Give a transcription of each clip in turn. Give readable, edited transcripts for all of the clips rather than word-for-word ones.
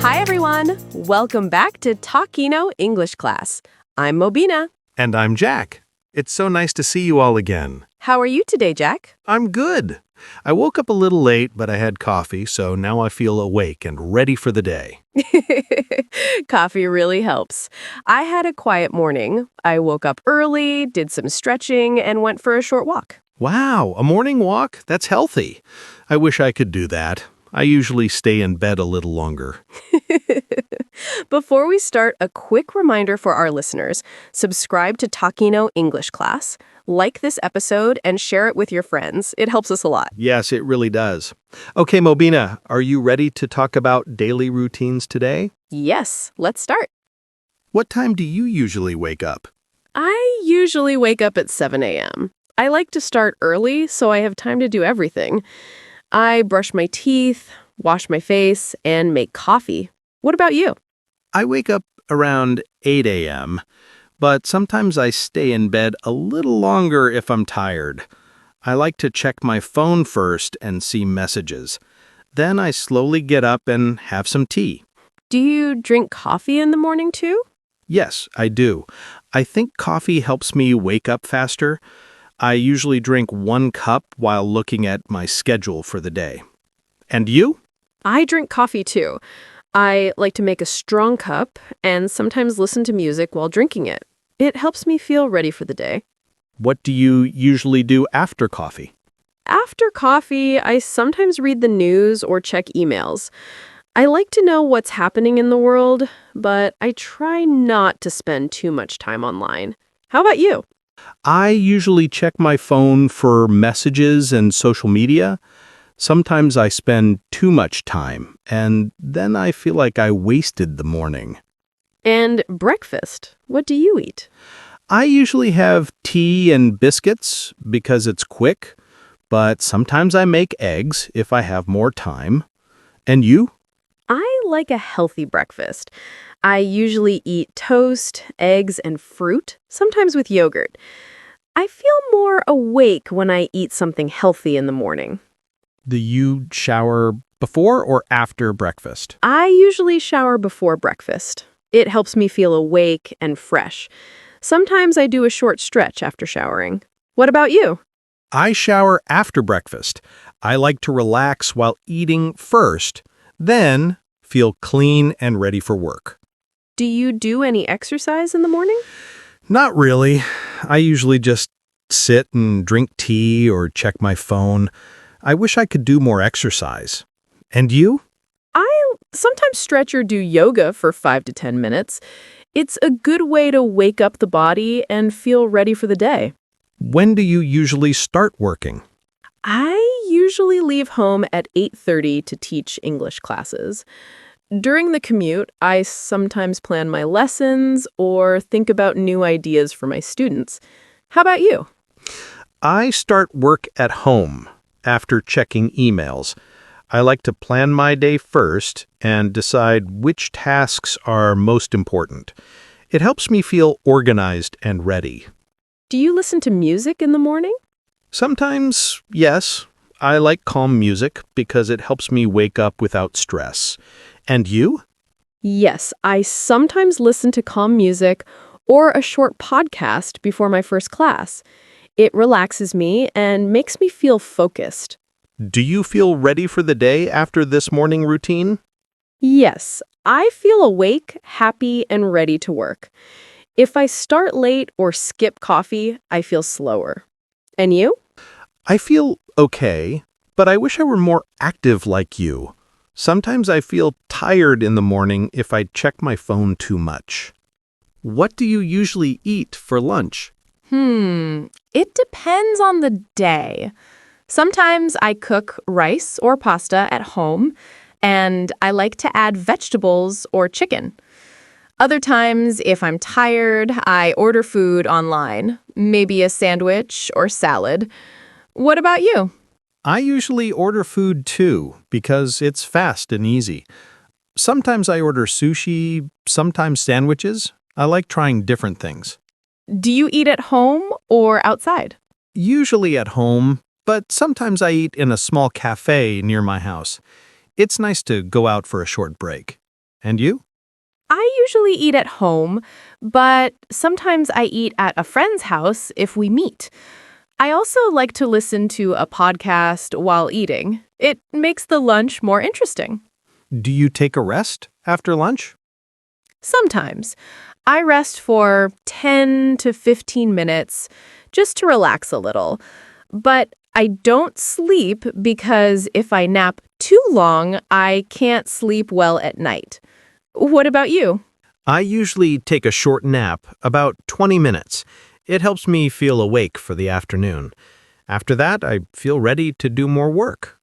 Hi, everyone. Welcome back to Talkino English class. I'm Mobina. And I'm Jack. It's so nice to see you all again. How are you today, Jack? I'm good. I woke up a little late, but I had coffee, so now I feel awake and ready for the day. Coffee really helps. I had a quiet morning. I woke up early, did some stretching, and went for a short walk. Wow, a morning walk? That's healthy. I wish I could do that. I usually stay in bed a little longer. Before we start, a quick reminder for our listeners. Subscribe to Talkino English class, like this episode, and share it with your friends. It helps us a lot. Yes, it really does. Okay, Mobina, are you ready to talk about daily routines today? Yes, let's start. What time do you usually wake up? I usually wake up at 7 a.m. I like to start early so I have time to do everything. I brush my teeth, wash my face, and make coffee. What about you? I wake up around 8 a.m., but sometimes I stay in bed a little longer if I'm tired. I like to check my phone first and see messages. Then I slowly get up and have some tea. Do you drink coffee in the morning too? Yes, I do. I think coffee helps me wake up faster. I usually drink 1 cup while looking at my schedule for the day. And you? I drink coffee too. I like to make a strong cup and sometimes listen to music while drinking it. It helps me feel ready for the day. What do you usually do after coffee? After coffee, I sometimes read the news or check emails. I like to know what's happening in the world, but I try not to spend too much time online. How about you? I usually check my phone for messages and social media. Sometimes I spend too much time, and then I feel like I wasted the morning. And breakfast, what do you eat? I usually have tea and biscuits because it's quick, but sometimes I make eggs if I have more time. And you? I like a healthy breakfast. I usually eat toast, eggs, and fruit, sometimes with yogurt. I feel more awake when I eat something healthy in the morning. Do you shower before or after breakfast? I usually shower before breakfast. It helps me feel awake and fresh. Sometimes I do a short stretch after showering. What about you? I shower after breakfast. I like to relax while eating first, then feel clean and ready for work. Do you do any exercise in the morning? Not really. I usually just sit and drink tea or check my phone. I wish I could do more exercise. And you? I sometimes stretch or do yoga for 5 to 10 minutes. It's a good way to wake up the body and feel ready for the day. When do you usually start working? I usually leave home at 8:30 to teach English classes. During the commute, I sometimes plan my lessons or think about new ideas for my students. How about you? I start work at home after checking emails. I like to plan my day first and decide which tasks are most important. It helps me feel organized and ready. Do you listen to music in the morning? Sometimes, yes. I like calm music because it helps me wake up without stress. And you? Yes, I sometimes listen to calm music or a short podcast before my first class. It relaxes me and makes me feel focused. Do you feel ready for the day after this morning routine? Yes, I feel awake, happy, and ready to work. If I start late or skip coffee, I feel slower. And you? I feel okay, but I wish I were more active like you. Sometimes I feel tired in the morning if I check my phone too much. What do you usually eat for lunch? It depends on the day. Sometimes I cook rice or pasta at home, and I like to add vegetables or chicken. Other times, if I'm tired, I order food online, maybe a sandwich or salad. What about you? I usually order food too because it's fast and easy. Sometimes I order sushi, sometimes sandwiches. I like trying different things. Do you eat at home or outside? Usually at home, but sometimes I eat in a small cafe near my house. It's nice to go out for a short break. And you? I usually eat at home, but sometimes I eat at a friend's house if we meet. I also like to listen to a podcast while eating. It makes the lunch more interesting. Do you take a rest after lunch? Sometimes I rest for 10 to 15 minutes just to relax a little. But I don't sleep because if I nap too long, I can't sleep well at night. What about you? I usually take a short nap, about 20 minutes. It helps me feel awake for the afternoon. After that, I feel ready to do more work.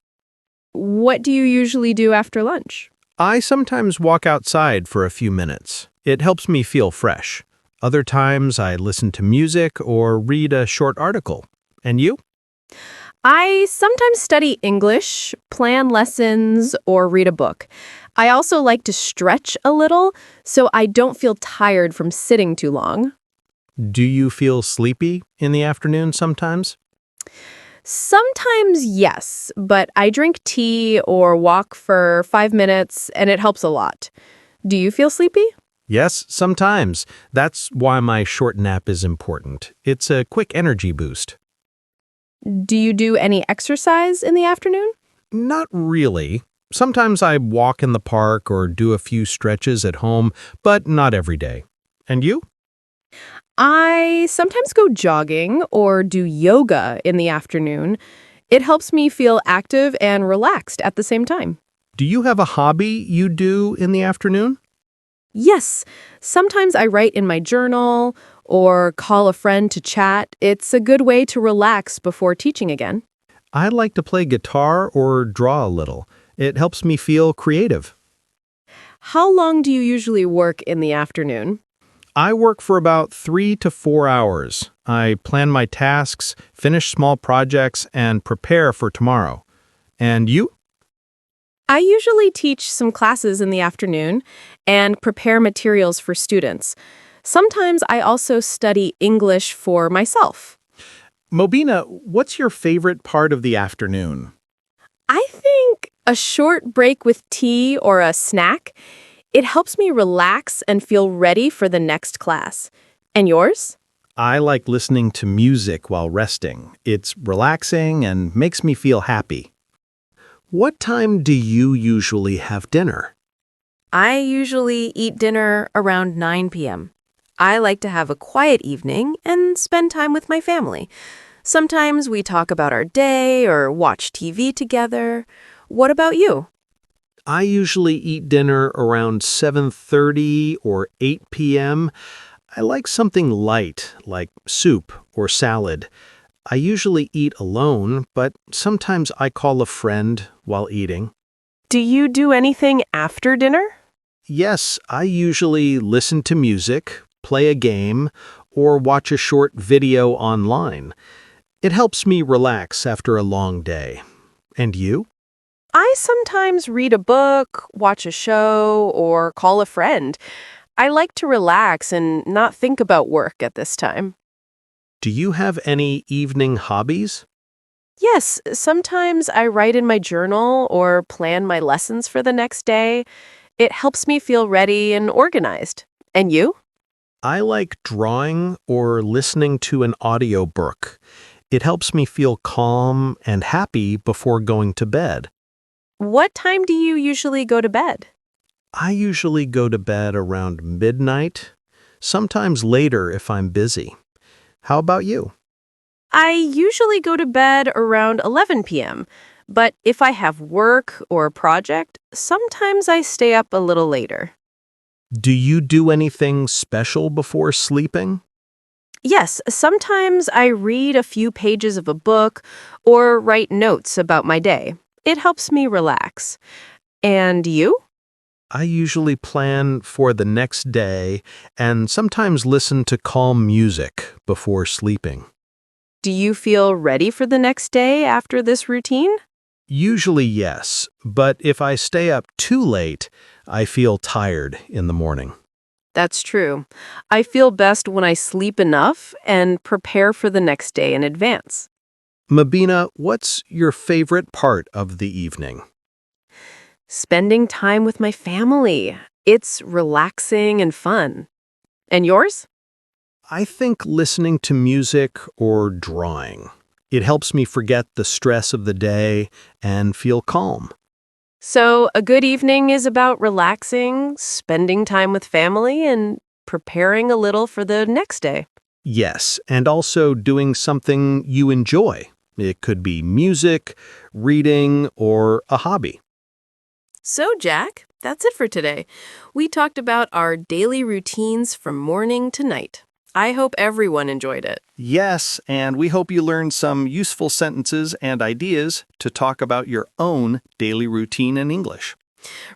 What do you usually do after lunch? I sometimes walk outside for a few minutes. It helps me feel fresh. Other times, I listen to music or read a short article. And you? I sometimes study English, plan lessons, or read a book. I also like to stretch a little so I don't feel tired from sitting too long. Do you feel sleepy in the afternoon sometimes? Sometimes, yes, but I drink tea or walk for 5 minutes and it helps a lot. Do you feel sleepy? Yes, sometimes. That's why my short nap is important. It's a quick energy boost. Do you do any exercise in the afternoon? Not really. Sometimes I walk in the park or do a few stretches at home, but not every day. And you? I sometimes go jogging or do yoga in the afternoon. It helps me feel active and relaxed at the same time. Do you have a hobby you do in the afternoon? Yes, sometimes I write in my journal or call a friend to chat. It's a good way to relax before teaching again. I like to play guitar or draw a little. It helps me feel creative. How long do you usually work in the afternoon? I work for about 3 to 4 hours. I plan my tasks, finish small projects, and prepare for tomorrow. And you? I usually teach some classes in the afternoon and prepare materials for students. Sometimes I also study English for myself. Mobina, what's your favorite part of the afternoon? I think a short break with tea or a snack, it helps me relax and feel ready for the next class. And yours? I like listening to music while resting. It's relaxing and makes me feel happy. What time do you usually have dinner? I usually eat dinner around 9 p.m. I like to have a quiet evening and spend time with my family. Sometimes we talk about our day or watch TV together. What about you? I usually eat dinner around 7:30 or 8 p.m. I like something light, like soup or salad. I usually eat alone, but sometimes I call a friend while eating. Do you do anything after dinner? Yes, I usually listen to music, play a game, or watch a short video online. It helps me relax after a long day. And you? I sometimes read a book, watch a show, or call a friend. I like to relax and not think about work at this time. Do you have any evening hobbies? Yes, sometimes I write in my journal or plan my lessons for the next day. It helps me feel ready and organized. And you? I like drawing or listening to an audiobook. It helps me feel calm and happy before going to bed. What time do you usually go to bed? I usually go to bed around midnight, sometimes later if I'm busy. How about you? I usually go to bed around 11 p.m., but if I have work or a project, sometimes I stay up a little later. Do you do anything special before sleeping? Yes, sometimes I read a few pages of a book or write notes about my day. It helps me relax. And you? I usually plan for the next day and sometimes listen to calm music before sleeping. Do you feel ready for the next day after this routine? Usually yes, but if I stay up too late, I feel tired in the morning. That's true. I feel best when I sleep enough and prepare for the next day in advance. Mobina, what's your favorite part of the evening? Spending time with my family. It's relaxing and fun. And yours? I think listening to music or drawing. It helps me forget the stress of the day and feel calm. So, a good evening is about relaxing, spending time with family, and preparing a little for the next day. Yes, and also doing something you enjoy. It could be music, reading, or a hobby. So, Jack, that's it for today. We talked about our daily routines from morning to night. I hope everyone enjoyed it. Yes, and we hope you learned some useful sentences and ideas to talk about your own daily routine in English.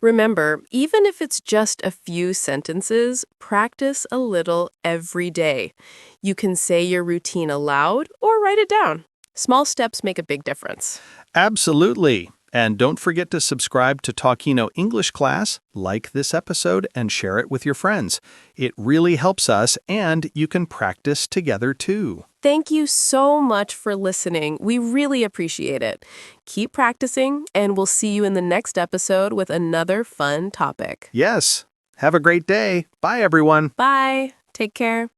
Remember, even if it's just a few sentences, practice a little every day. You can say your routine aloud or write it down. Small steps make a big difference. Absolutely. And don't forget to subscribe to Talkino English Class, like this episode, and share it with your friends. It really helps us, and you can practice together too. Thank you so much for listening. We really appreciate it. Keep practicing, and we'll see you in the next episode with another fun topic. Yes. Have a great day. Bye, everyone. Bye. Take care.